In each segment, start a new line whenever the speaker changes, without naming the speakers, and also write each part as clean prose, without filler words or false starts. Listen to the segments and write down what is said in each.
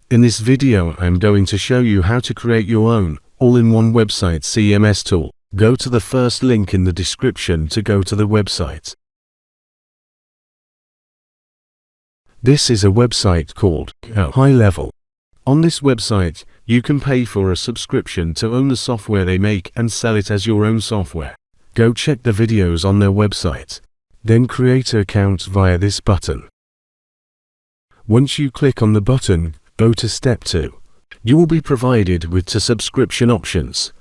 In this video I'm going to show you how to create your own all-in-one website CMS tool. Go to the first link in the description to go to the website. This is a website called GoHighLevel. On this website, you can pay for a subscription to own the software they make and sell it as your own software. Go check the videos on their website. Then create an account via this button. Once you click on the button, go to step 2. You will be provided with 2 subscription options.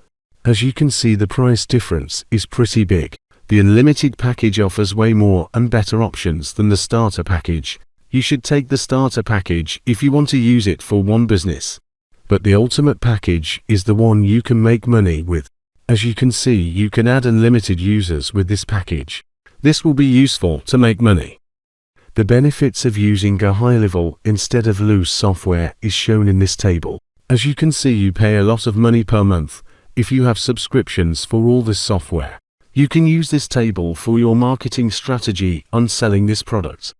As you can see, the price difference is pretty big. The unlimited package offers way more and better options than the starter package. You should take the starter package if you want to use it for one business. But the ultimate package is the one you can make money with. As you can see, you can add unlimited users with this package. This will be useful to make money. The benefits of using GoHighLevel instead of loose software is shown in this table. As you can see, you pay a lot of money per month if you have subscriptions for all this software. You can use this table for your marketing strategy on selling this product.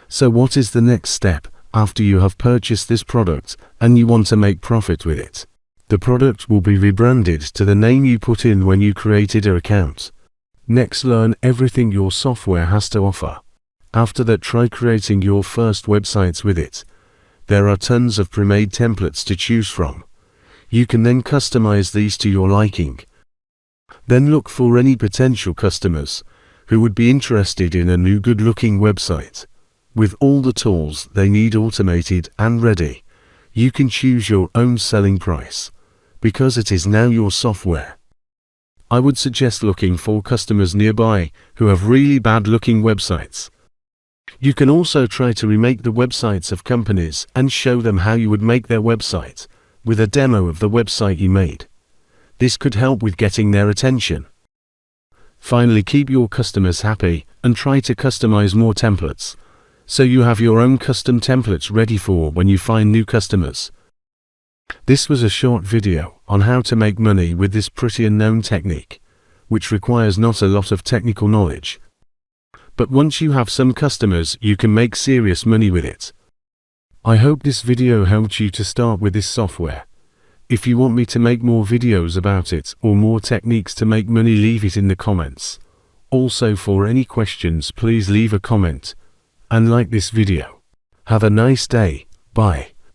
So what is the next step after you have purchased this product and you want to make profit with it? The product will be rebranded to the name you put in when you created an account. Next, learn everything your software has to offer. After that, try creating your first websites with it. There are tons of premade templates to choose from. You can then customize these to your liking. Then look for any potential customers who would be interested in a new good-looking website. With all the tools they need automated and ready, you can choose your own selling price, because it is now your software. I would suggest looking for customers nearby who have really bad-looking websites. You can also try to remake the websites of companies and show them how you would make their website with a demo of the website you made. This could help with getting their attention. Finally, keep your customers happy and try to customize more templates, so you have your own custom templates ready for when you find new customers. This was a short video on how to make money with this pretty unknown technique, which requires not a lot of technical knowledge. But once you have some customers, you can make serious money with it. I hope this video helped you to start with this software. If you want me to make more videos about it or more techniques to make money, leave it in the comments. Also, for any questions, please leave a comment and like this video. Have a nice day. Bye.